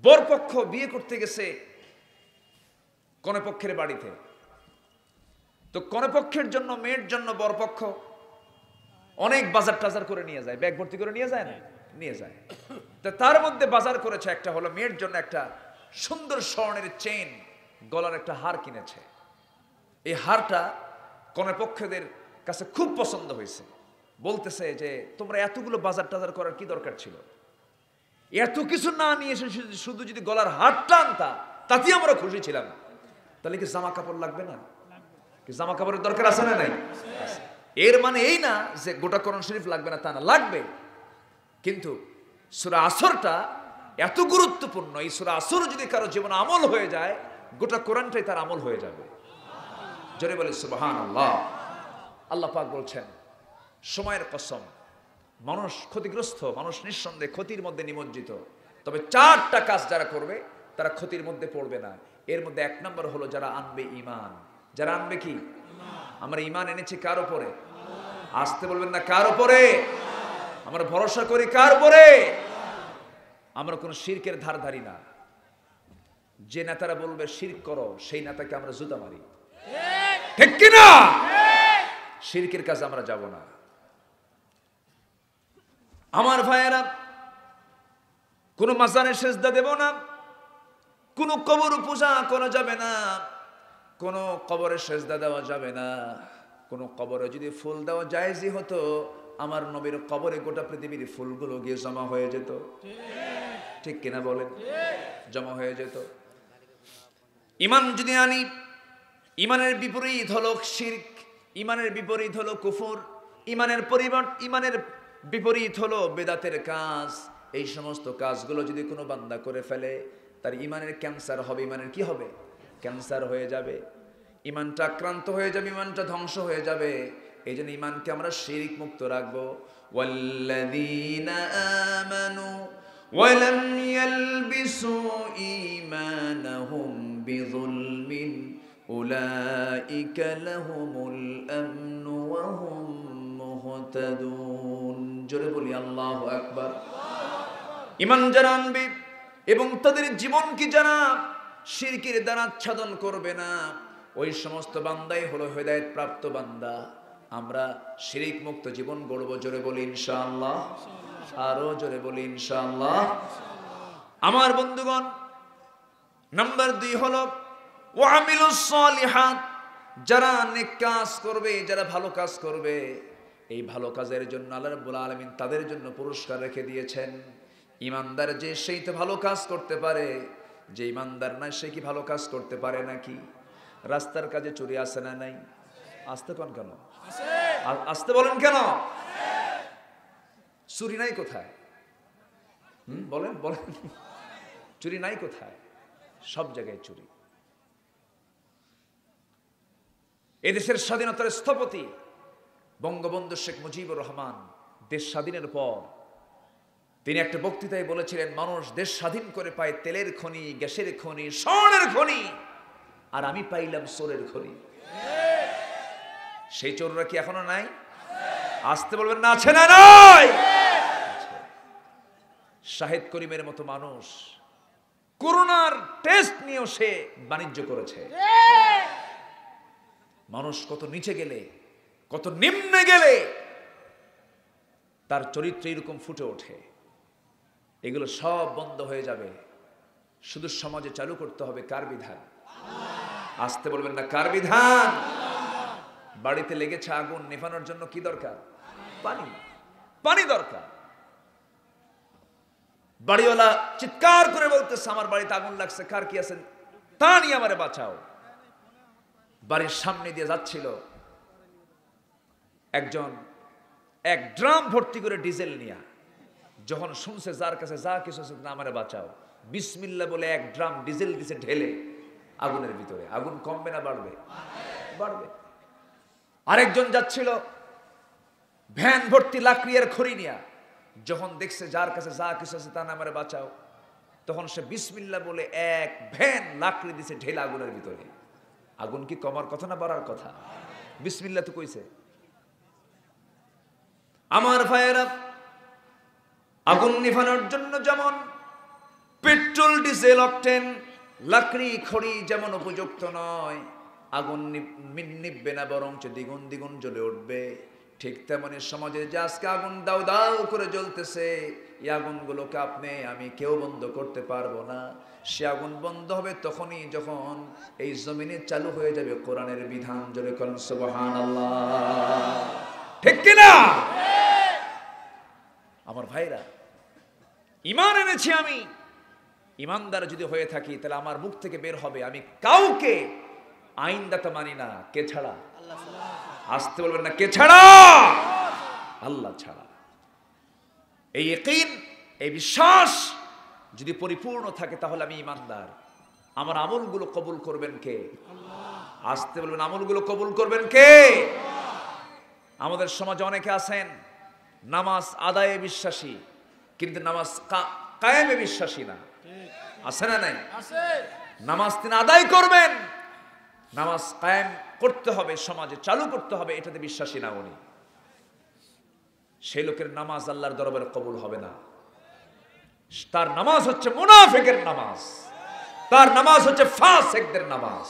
বরপক্ষ বিয়ে করতে গেছে কনেপক্ষের বাড়িতে। তো কনেপক্ষের জন্য, মেয়ের জন্য বরপক্ষ অনেক বাজার টাজার করে নিয়ে যায়, ব্যাগ ভর্তি করে নিয়ে যায় না, নিয়ে যায়। তো তার মধ্যে বাজার করেছে একটা হলো মেয়ের জন্য একটা সুন্দর স্বর্ণের চেইন, গলার একটা হার কিনেছে। এই হারটা কনেপক্ষদের কাছে খুব পছন্দ হয়েছে। বলতেছে যে তোমরা এতগুলো বাজার টাজার করার কি দরকার ছিল, এত কিছু না নিয়ে এসে শুধু যদি গলার হারটা আনতা তাতেই আমরা খুশি ছিলাম। তাহলে কি জামা কাপড় লাগবে না? কি জামা কাপড়ের দরকার আছে না নাই? এর মানে এই না যে গোটা কোরআন শরীফ লাগবে না, তা না, লাগবে। কিন্তু সূরা আসরটা এত গুরুত্বপূর্ণ, এই সূরা আসর যদি কারো জীবনে আমল হয়ে যায়, গোটা কোরআনটাই তার আমল হয়ে যাবে। জোরে বলে সুবহানাল্লাহ। আল্লাহ পাক বলছেন, সময়ের কসম, মানুষ ক্ষতিগ্রস্ত, মানুষ নিঃসন্দেহে ক্ষতির মধ্যে নিমজ্জিত। তবে 4টা কাজ যারা করবে তারা ক্ষতির মধ্যে পড়বে না। এর মধ্যে 1 নম্বর হলো যারা আনবে ঈমান। যারা আনবে কি? আমরা ঈমান এনেছি কার উপরে? আসতে বলবেন না, কার উপরে? আমরা ভরসা করি কার উপরে? আমরা কোনো শিরকের ধার ধারি না। যে নেতারা বলবে শিরক করো, সেই নেতাকে আমরা জুতা মারি, ঠিক কি না? শিরকের কাজে আমরা যাব না। আমার ভাইয়েরা, কোন মাজারে সেজদা দেব না, কোন কবর পূজা করা যাবে না, কোন কবরে সেজদা দেওয়া যাবে না। কোন কবরে যদি ফুল দেওয়া জায়েজই হতো, আমার নবীর কবরে গোটা পৃথিবীর ফুলগুলো গিয়ে জমা হয়ে যেত, ঠিক কিনা বলেন? জমা হয়ে যেত। ঈমান যদি আনি, ঈমানের বিপরীত হলো শিরক, ঈমানের বিপরীত হলো কুফর, ঈমানের বিপরীত হলো বেদাতের কাজ। এই সমস্ত কাজগুলো যদি কোনো বান্দা করে ফেলে, তার ঈমানের ক্যান্সার হবে। ঈমানের কি হবে? ক্যান্সার হয়ে যাবে, ঈমানটা আক্রান্ত হয়ে যাবে, ঈমানটা ধ্বংস হয়ে যাবে। এই জন্য ঈমানকে আমরা শিরক মুক্ত রাখবো। ওয়াল্লাযীনা আমানু ওয়া লাম ইয়ালবিসু ঈমানাহুম বিযুলমিন উলাইকা লাহুমুল আমনু ওয়া হুম মুহতাদুন। জোরে বলি আল্লাহু আকবার। ঈমান যারা আনবে এবং তাদের জীবনকে যারা শিরকের দ্বারা আচ্ছাদন করবে না, ওই সমস্ত বান্দাই হলো হেদায়েত প্রাপ্ত বান্দা। আমরা শিরক মুক্ত জীবন গড়ব। জোরে বলি ইনশাআল্লাহ। আরো জোরে বলি ইনশাআল্লাহ। আমার বন্ধুগণ, নাম্বার 2 হলো ওয়ামিলুস সালিহাত। যারা নেক কাজ করবে, যারা ভালো কাজ করবে, এই ভালো কাজের জন্য আল্লাহ রাব্বুল আলামিন তাদের জন্য পুরস্কার রেখে দিয়েছেন। ঈমানদার যে সেই তো ভালো কাজ করতে পারে, যে ঈমানদার না সে কি ভালো কাজ করতে পারে নাকি? রাস্তার কাজে চুরি আছে না নাই? আসতে কোন কেন? আসতে বলেন কেন? চুরি নাই কোথায়? বলেন বলেন, চুরি নাই কোথায়? সব জায়গায় চুরি। এদেশের স্বাধীনতার স্থপতি বঙ্গবন্ধু শেখ মুজিবুর রহমান দেশ স্বাধীনের পর তিনি একটা বক্তৃতায় বলেছিলেন, মানুষ দেশ স্বাধীন করে পায় তেলের খনি, গ্যাসের খনি, স্বর্ণের খনি, আর আমি পাইলাম চোরের খনি। সেই চোররা কি এখনো নাই? আসতে বলবেন না, আছে না নাই? শাহেদ করিমের মতো মানুষ করোনার টেস্ট নিয়েও সে বাণিজ্য করেছে। মানুষ কত নিচে গেলে, কত নিম্নে গেলে তার চরিত্র এরকম ফুটে ওঠে। এগুলো সব বন্ধ হয়ে যাবে। শুধু সমাজে চালু করতে হবে কার বিধান? আসতে বলবেন না, কার বিধান? বাড়িতে লেগেছে আগুন, নেভানোর জন্য কি দরকার? পানি। পানি দরকার। বাড়িওয়ালা চিৎকার করে বলতেছে, আমার বাড়িতে আগুন লাগছে, কার কি আছেন তা নিয়ে আমারে বাঁচাও। বাড়ির সামনে দিয়ে যাচ্ছিল একজন, এক ড্রাম ভর্তি করে ডিজেল নিয়ে। যখন শুনছে যার কাছে যা কিছু আছে না, আমারে বাঁচাও, বিসমিল্লাহ বলে 1 ড্রাম ডিজেল দিছে ঢেলে আগুনের ভিতরে। আগুন কমবে না বাড়বে? বাড়বে। আরেকজন যাচ্ছিল ভ্যান ভর্তি লাকড়ি আর খড়ি নিয়ে। যখন দেখছে যার কাছে যা কিছু আছে তা না, আমারে বাঁচাও, তখন সে বিসমিল্লাহ বলে 1 ভ্যান লাকড়ি দিছে ঢেলে আগুনের ভিতরে। আগুন কি কমার কথা না বাড়ার কথা? বিসমিল্লাহ তো কইছে। আমার ভাইয়েরা, আগুন নিভানোর জন্য যেমন পেট্রোল, ডিজেল, অকটেন, লাকড়ি, খড়ি যেমন উপযুক্ত নয়, আগুন নিববে না বরঞ্চ দ্বিগুণ দ্বিগুণ জ্বলে উঠবে, ঠিক তেমনি সমাজে যে আজকে আগুন দাউ দাউ করে জ্বলতেছে, এই আগুনগুলোকে আপনি আমি কেউ বন্ধ করতে পারবো না। সে আগুন বন্ধ হবে তখনই যখন এই জমিনে চালু হয়ে যাবে কোরআনের বিধান। জোরে বলেন সুবহানাল্লাহ, ঠিক কিনা? আমার ভাইরা, ঈমান এনেছি আমি, ঈমানদার যদি হয়ে থাকি তাহলে আমার মুখ থেকে বের হবে আমি কাউকে আইনদাতা মানি না। কে ছাড়া? আসতে বলবেন না, কে ছাড়া? আল্লাহ ছাড়া। এই ইয়াকিন, এই বিশ্বাস যদি পরিপূর্ণ থাকে তাহলে আমি ঈমানদার। আমার আমলগুলো কবুল করবেন কে? আসতে বলবেন, আমলগুলো কবুল করবেন কে? আমাদের সমাজে অনেকে আছেন নামাজ আদায়ে বিশ্বাসী, কিন্তু নামাজ কায়েমে বিশ্বাসী না। আছে না নাই? নামাজ তিনি আদায় করবেন, নামাজ কায়েম করতে হবে, সমাজে চালু করতে হবে, এটাতে বিশ্বাসী না উনি। সেই লোকের নামাজ আল্লাহর দরবারে কবুল হবে না। তার নামাজ হচ্ছে মুনাফিকের নামাজ, তার নামাজ হচ্ছে ফাসিকদের নামাজ।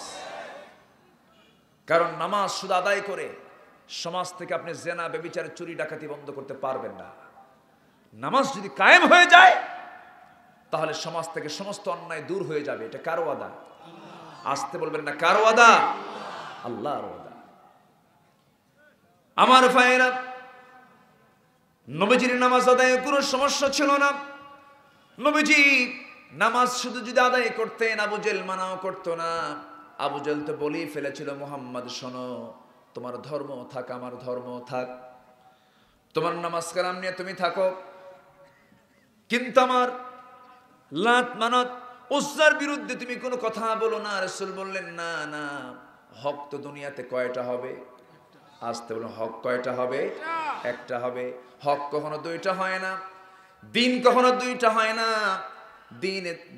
কারণ নামাজ শুধু আদায় করে সমাজ থেকে আপনি জেনা, ব্যভিচার, চুরি, ডাকাতি বন্ধ করতে পারবেন না। নামাজ যদি কায়েম হয়ে যায় তাহলে সমাজ থেকে সমস্ত অন্যায় দূর হয়ে যাবে। এটা কার ওয়াদা? আসতে বলবেন না, কার ওয়াদা? আল্লাহর ওয়াদা। আমার ভাইরা, নবীজির নামাজ আদায়ে কোনো সমস্যা ছিল না। নবীজি নামাজ শুধু যদি আদায় করতেন, আবু জেল মানাও করতো না। আবু জেল তো বলেই ফেলেছিল, মুহাম্মদ শোনো, তোমার ধর্ম থাক, আমার ধর্ম থাক, তোমার নামাজ কালাম নিয়ে তুমি থাকো, কিন্তু আমার লাত মানত উজ্জার বিরুদ্ধে তুমি কোনো কথা বলো না। রাসূল বললেন, না না, হক তো দুনিয়াতে কয়টা হবে? আসতে বলুন, হক কয়টা হবে? একটা হবে। হক কখনো দুইটা হয় না, দিন কখনো দুইটা হয় না।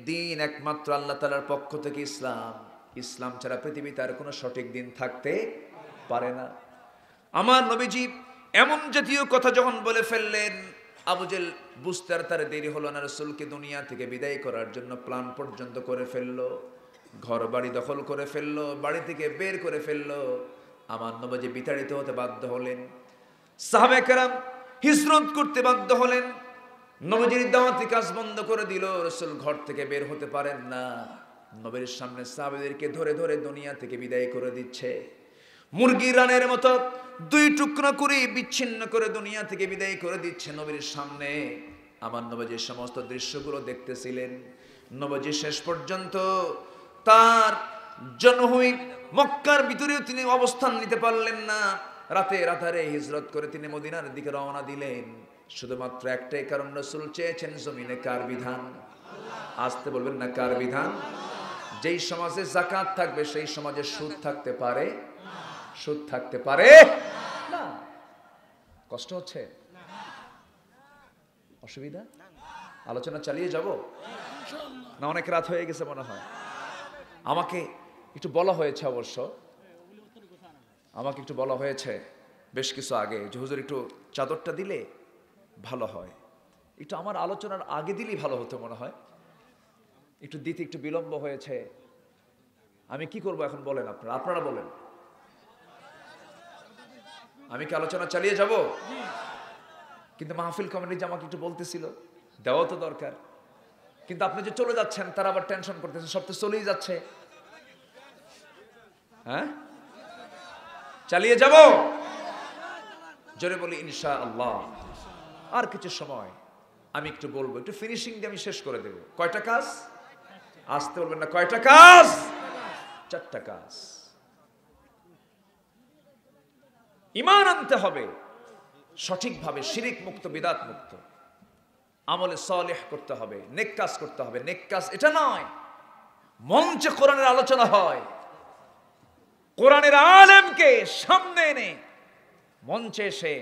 দিন একমাত্র আল্লাহ তাআলার পক্ষ থেকে ইসলাম। ইসলাম ছাড়া পৃথিবীতে আর কোনো সঠিক দিন থাকতে পারে না। আমার নবীজি এমন জাতীয় কথা যখন বলে ফেললেন, আবু জেল বুঝতে আর তার দেরি হলো না। রাসূলকে দুনিয়া থেকে বিদায় করার জন্য প্ল্যান পর্যন্ত করে ফেললো, ঘর বাড়ি দখল করে ফেললো, বাড়ি থেকে বের করে ফেললো। আমার নবীজি বিতাড়িত হতে বাধ্য হলেন, সাহাবায়ে কেরাম হিজরত করতে বাধ্য হলেন। নবীজির দাওয়াতি কাজ বন্ধ করে দিল। রাসূল ঘর থেকে বের হতে পারেন না। নবীর সামনে সাহাবাদেরকে ধরে ধরে দুনিয়া থেকে বিদায় করে দিচ্ছে। মুরগি রানের মতো দুই টুকরা করে বিচ্ছিন্ন করে দুনিয়া থেকে বিদায় করে দিচ্ছে নবীর সামনে। আমার নবীজি সমস্ত দৃশ্যগুলো দেখতেছিলেন। নবীজি শেষ পর্যন্ত তার জন্মভূমি মক্কার ভিতরেও তিনি অবস্থান নিতে পারলেন না। রাতে রাতারে হিজরত করে তিনি মদিনার দিকে রওনা দিলেন। শুধুমাত্র একটাই কারণ, রাসূল চেয়েছেন জমিনে কার বিধান? আসতে বলবেন না, কার বিধান? যেই সমাজে যাকাত থাকবে সেই সমাজে সুদ থাকতে পারে? সুদ থাকতে পারে না। কষ্ট হচ্ছে? অসুবিধা? আলোচনা চালিয়ে যাব না? অনেক রাত হয়ে গেছে মনে হয়। আমাকে একটু বলা হয়েছে, অবশ্য আমাকে একটু বলা হয়েছে বেশ কিছু আগে, যে হুজুর একটু চাদরটা দিলে ভালো হয়। একটু আমার আলোচনার আগে দিলেই ভালো হতো মনে হয়। একটু দিতে একটু বিলম্ব হয়েছে। আমি কি করব এখন বলেন, আপনারা বলেন। আমি কি আলোচনা চালিয়ে যাব? কিন্তু মাহফিল কমিটি যে আমাকে একটু বলতেছিল দেওয়া তো দরকার, কিন্তু আপনি যে চলে যাচ্ছেন তারা আবার টেনশন করতেছেন, সব তো চলেই যাচ্ছে। হ্যাঁ, চালিয়ে যাব? জোরে বলি ইনশাআল্লাহ। আর কিছু সময় আমি একটু বলবো, একটু ফিনিশিং দিয়ে আমি শেষ করে দেব। কয়টা কাজ? আসতে বলবেন না, কয়টা কাজ? 4টা কাজ। ঈমান আনতে হবে সঠিকভাবে, শিরিক মুক্ত, বিদআত মুক্ত। আমলে সালেহ করতে হবে, নেক কাজ করতে হবে। নেক কাজ এটা নয় মঞ্চে কোরআনের আলোচনা হয়, কোরআনের আলেমকে সামনে এনে মঞ্চে এসে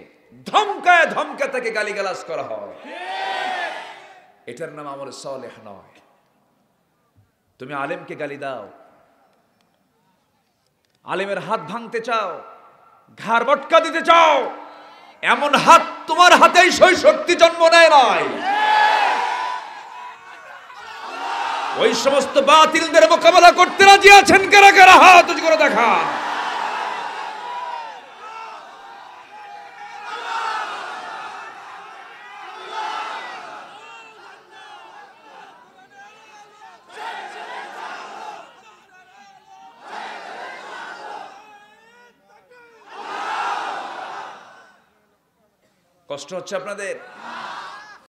ধমকায় ধমকা থেকে গালিগালাজ করা হয়, এটার নাম আমলে সালেহ নয়। তুমি আলেমকে গালি দাও, আলেমের হাত ভাঙতে চাও, ঘাড় মটকা দিতে চাও, এমন হাত তোমার হাতেই সেই শক্তি জন্ম নেয় নয়। ওই সমস্ত বাতিলদের মোকাবেলা করতে রাজি আছেন কারা কারা? হাত উঁচু করে দেখান। কষ্ট হচ্ছে আপনাদের?